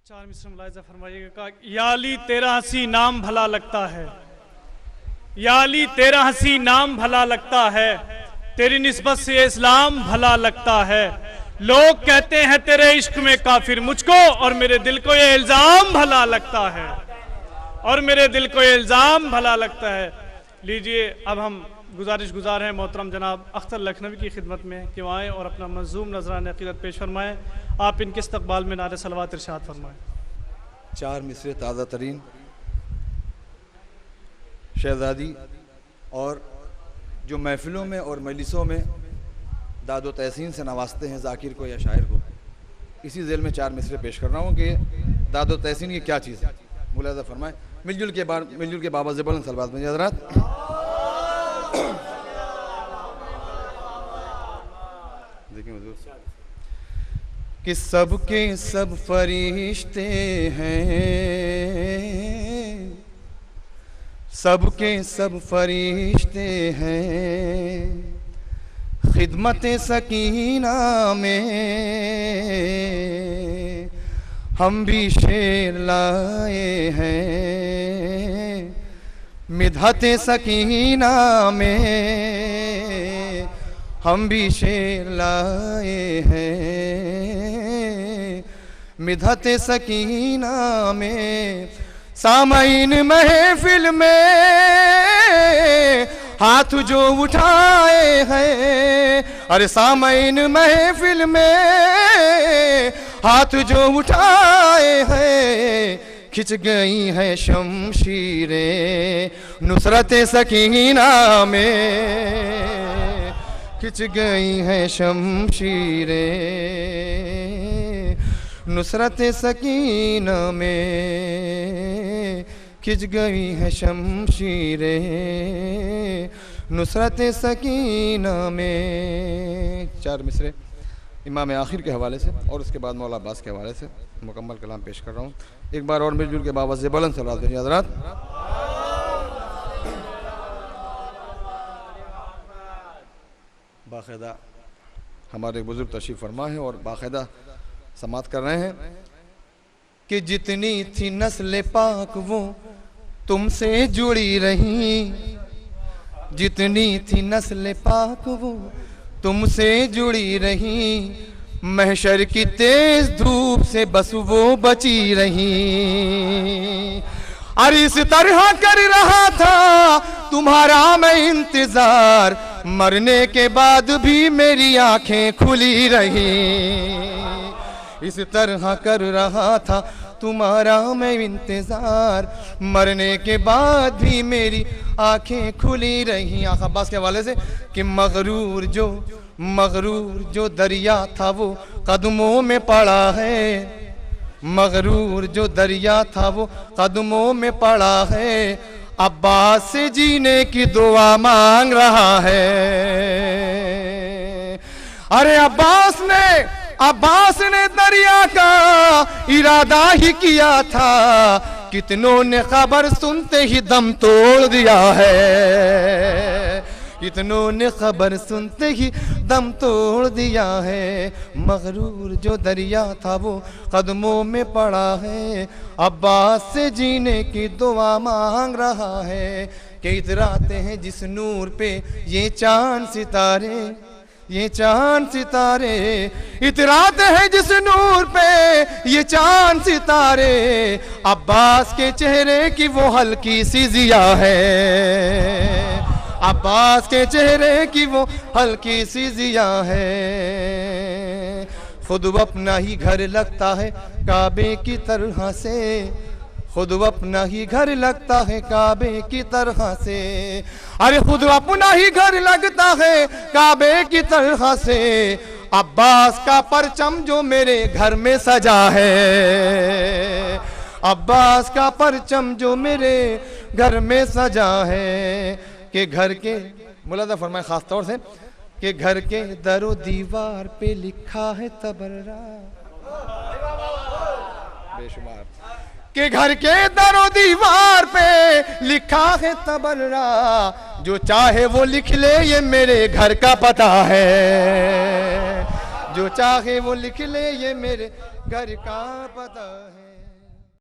चार मिसरे मुलाहिजा फरमाइएगा। या अली तेरा हंसी नाम भला लगता है, या अली तेरा हंसी नाम भला लगता है, तेरी निस्बत से इस्लाम भला लगता है। लोग कहते हैं तेरे इश्क में काफिर, मुझको और मेरे दिल को ये इल्जाम भला लगता है, और मेरे दिल को ये इल्जाम भला लगता है। लीजिए अब हम गुजार हैं मोहतरम जनाब अख्तर लखनवी की खिदमत में कि वो आएँ और अपना मंजूम नजरान अक़ीदत पेश फरमाएँ। आप इनके इस्तक़बाल में नारे सलवात इरशाद फरमाएँ। चार मिसरे ताज़ा तरीन शहज़ादी और जो महफिलों में और मजलिसों में दादो तहसीन से नवाजते हैं ज़ाकिर को या शायर को, इसी ज़ेल में चार मिसरे पेश कर रहा हूँ कि दादो तहसीन की क्या चीज़ है। मुलाज़ा फरमाएँ। मिलजुल के बाबा ज़बरन सलवात में हज़रात। कि सबके सब फरिश्ते हैं, सबके सब फरिश्ते हैं, खिदमत सकीना में हम भी शेर लाए हैं। मिदहत सकीना में हम भी शेर लाए हैं। मिदहत सकीना में सामईन महफिल में हाथ जो उठाए हैं, अरे सामईन महफिल में हाथ जो उठाए हैं, खिंच गई है शमशीरें नुसरत सकीना में, खिंच गई है शमशीरें नुसरत सकीना में, खिंच गई है शमशीरें नुसरत सकीना में। चार मिसरे इमाम आखिर के हवाले से और उसके बाद मौला अब्बास के हवाले से मुकम्मल कलाम पेश कर रहा हूँ। एक बार और मिलजुल के बाबा से बुलंद सलात दीजिए हज़रात। बाकायदा हमारे बुजुर्ग तशरीफ़ फरमा है और बाकायदा समात कर रहे हैं कि जितनी थी नस्ल पाक वो तुमसे जुड़ी रही, जितनी थी नस्ल पाक वो तुमसे जुड़ी रही, महशर की तेज धूप से बस वो बची रही। अरे इस तरह कर रहा था तुम्हारा मैं इंतजार, मरने के बाद भी मेरी आंखें खुली रही। इस तरह कर रहा था तुम्हारा मैं इंतजार, मरने के बाद भी मेरी आंखें खुली रही। आका अब्बास के हवाले से कि मगरूर जो दरिया था वो कदमों में पड़ा है, मगरूर जो दरिया था वो कदमों में पड़ा है, अब्बास से जीने की दुआ मांग रहा है। अरे अब्बास ने दरिया का इरादा ही किया था, कितनों ने खबर सुनते ही दम तोड़ दिया है, कितनों ने खबर सुनते ही दम तोड़ दिया है। मगरूर जो दरिया था वो कदमों में पड़ा है, अब्बास से जीने की दुआ मांग रहा है। कि इतराते हैं जिस नूर पे ये चांद सितारे, ये चांद सितारे, इतराते हैं जिस नूर पे ये चांद सितारे, अब्बास के चेहरे की वो हल्की सी जिया है, अब्बास के चेहरे की वो हल्की सी जिया है। खुद अपना ही घर लगता है काबे की तरह से, खुद अपना ही घर लगता है काबे की तरह से, अरे खुद अपना ही घर लगता है काबे की तरह से, अब्बास का परचम जो मेरे घर में सजा है, अब्बास का परचम जो मेरे घर में सजा है। कि घर के मुलाज़ा फरमाए खास तौर से कि घर के दरो दीवार पे लिखा है तबर्रा, बेशुमार, कि घर के दरो दीवार पे लिखा है तबर्रा, जो चाहे वो लिख ले ये मेरे घर का पता है, जो चाहे वो लिख ले ये मेरे घर का पता है।